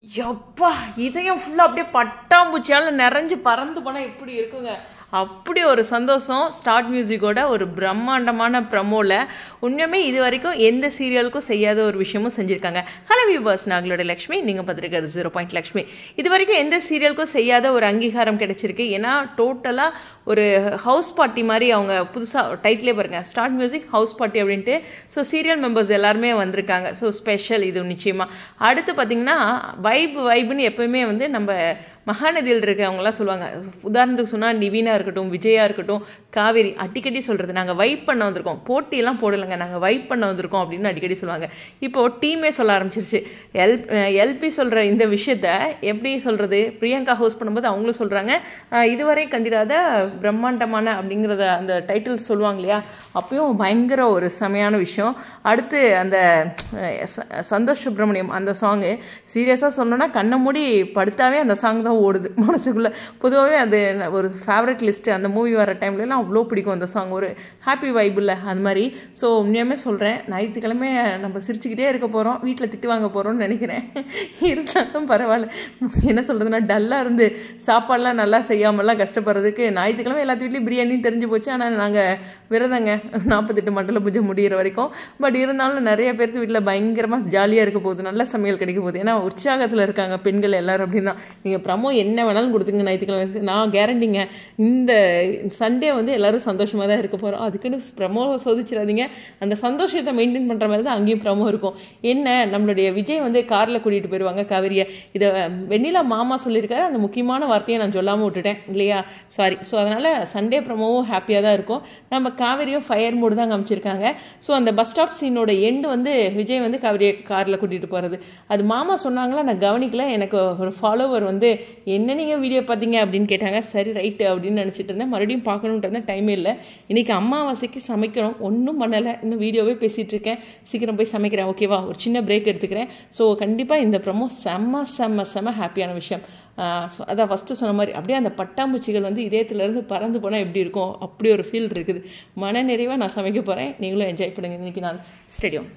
யப்பா! இதயம் ஃபுல்லா அப்படியே பட்டாம்பூச்சியால நிறைஞ்சு பறந்து போனா எப்படி இருக்குங்க? அப்படி ஒரு சந்தோஷம். ஸ்டார்ட் மியூசிக்கோட ஒரு பிரம்மாண்டமான ப்ரமோல உண்மையுமே இது வரைக்கும் எந்த சீரியலுக்கும் செய்யாத ஒரு விஷயமும் செஞ்சுருக்காங்க. ஹலோ வியூவர்ஸ், நாங்களோட லக்ஷ்மி, நீங்கள் பார்த்துருக்கிறது 0 லக்ஷ்மி. இது வரைக்கும் எந்த சீரியலுக்கும் செய்யாத ஒரு அங்கீகாரம் கிடைச்சிருக்கு. ஏன்னா டோட்டலாக ஒரு ஹவுஸ் பார்ட்டி மாதிரி அவங்க புதுசாக டைட்டிலே பாருங்கள், ஸ்டார்ட் மியூசிக் ஹவுஸ் பார்ட்டி அப்படின்ட்டு. ஸோ சீரியல் மெம்பர்ஸ் எல்லாருமே வந்திருக்காங்க. ஸோ ஸ்பெஷல் இது நிச்சயமாக. அடுத்து பார்த்திங்கன்னா வைப்னு எப்போயுமே வந்து நம்ம மகாநதியில் இருக்கவங்களாம் சொல்லுவாங்க. உதாரணத்துக்கு சொன்னால் நிவீனா இருக்கட்டும், விஜயா இருக்கட்டும், காவேரி அடிக்கடி சொல்கிறது, நாங்கள் வைப் பண்ண வந்திருக்கோம், போட்டியெல்லாம் போடலைங்க, நாங்கள் வைப் பண்ண வந்திருக்கோம் அப்படின்னு அடிக்கடி சொல்லுவாங்க. இப்போது டீமே சொல்ல ஆரம்பிச்சிருச்சு. எல்பி சொல்கிற இந்த விஷயத்த எப்படி சொல்கிறது, பிரியங்கா ஹோஸ்ட் பண்ணும்போது அவங்களும் சொல்கிறாங்க, இதுவரை கண்டிராத பிரம்மாண்டமான அப்படிங்கிறத அந்த டைட்டில் சொல்லுவாங்க இல்லையா, அப்பயும் பயங்கர ஒரு செமையான விஷயம். அடுத்து அந்த சந்தோஷ் சுப்ரமணியம் அந்த சாங்கு சீரியஸாக சொல்லணும்னா கண்ணை மூடி படுத்தாவே அந்த சாங் தான் ஓடுது மனசுக்குள்ளே. பொதுவாகவே அது ஒரு ஃபேவரட் லிஸ்ட்டு. அந்த மூவி வர டைம்லலாம் அவ்வளோ பிடிக்கும் அந்த சாங், ஒரு ஹாப்பி வைப் இல்லை அது மாதிரி. ஸோ உண்மையாகவே சொல்கிறேன், ஞாயிற்றுக்கிழமை நம்ம சிரிச்சுக்கிட்டே இருக்க போகிறோம், வீட்டில் திட்டு வாங்க போகிறோம்னு நினைக்கிறேன். இருந்தாலும் பரவாயில்ல, என்ன சொல்கிறதுனா டல்லாக இருந்து சாப்பாடெலாம் நல்லா செய்யாமலாம் கஷ்டப்படுறதுக்கு ஞாயிற்றுக்கிழமை எல்லாத்து வீட்லேயும் பிரியாணின்னு தெரிஞ்சு போச்சு. ஆனால் நாங்கள் விரதங்க 48 மண்டல பூஜை முடிகிற வரைக்கும். பட் இருந்தாலும் நிறைய பேர்த்து வீட்டில் பயங்கரமாக ஜாலியாக இருக்க போகுது, நல்ல சமையல் கிடைக்க போகுது. ஏன்னா உற்சாகத்தில் இருக்காங்க பெண்கள் எல்லோரும். அப்படின்னு தான் நீங்கள் ப்ரமோ என்ன வேணாலும் கொடுத்துங்க ஞாயிற்றுக்கிழமை, நான் கேரண்டிங்க. இந்த சண்டே வந்து எல்லோரும் சந்தோஷமாக தான் இருக்க போகிறோம். அதுக்குன்னு ப்ரமோவை சோதிச்சிடாதீங்க. அந்த சந்தோஷத்தை மெயின்டைன் பண்ணுற மாதிரி தான் அங்கேயும் ப்ரமோ இருக்கும். என்ன, நம்மளுடைய விஜய் வந்து காரில் கூட்டிகிட்டு போயிடுவாங்க காவிரியை. இதை வெண்ணிலா மாமா சொல்லியிருக்காரு, அந்த முக்கியமான வார்த்தையை நான் சொல்லாமல் விட்டுட்டேன் இல்லையா, சாரி. ஸோ அதனால் சண்டே ப்ரமோவும் ஹாப்பியாக தான் இருக்கும். நம்ம காவிரியும் ஃபயர் மூடு தான் காமிச்சிருக்காங்க. ஸோ அந்த பஸ் ஸ்டாப் சீனோட எண்டு வந்து விஜய் வந்து காவிரியை காரில் கூட்டிகிட்டு போகிறது, அது மாமா சொன்னாங்களா நான் கவனிக்கல. எனக்கு ஒரு ஃபாலோவர் வந்து என்ன நீங்கள் வீடியோ பார்த்தீங்க அப்படின்னு கேட்டாங்க. சரி ரைட்டு அப்படின்னு நினச்சிட்டு இருந்தேன். மறுபடியும் பார்க்கணுன்ட்டு இருந்தேன், டைமே இல்லை. இன்றைக்கி அம்மாவாசைக்கு சமைக்கணும், ஒன்றும் பண்ணலை, இன்னும் வீடியோவே பேசிகிட்டு இருக்கேன். சீக்கிரம் போய் சமைக்கிறேன், ஓகேவா? ஒரு சின்ன பிரேக் எடுத்துக்கிறேன். ஸோ கண்டிப்பாக இந்த ப்ரமோ செம்ம ஹாப்பியான விஷயம். ஸோ அதான் ஃபஸ்ட்டு சொன்ன மாதிரி அப்படியே அந்த பட்டாம்பூச்சிகள் வந்து இதயத்துலேருந்து பறந்து போனால் எப்படி இருக்கும், அப்படி ஒரு ஃபீல் இருக்குது. மன நிறைவாக நான் சமைக்க போகிறேன். நீங்களும் என்ஜாய் பண்ணுங்கள் இன்றைக்கி நாள். ஸ்டேடியம்.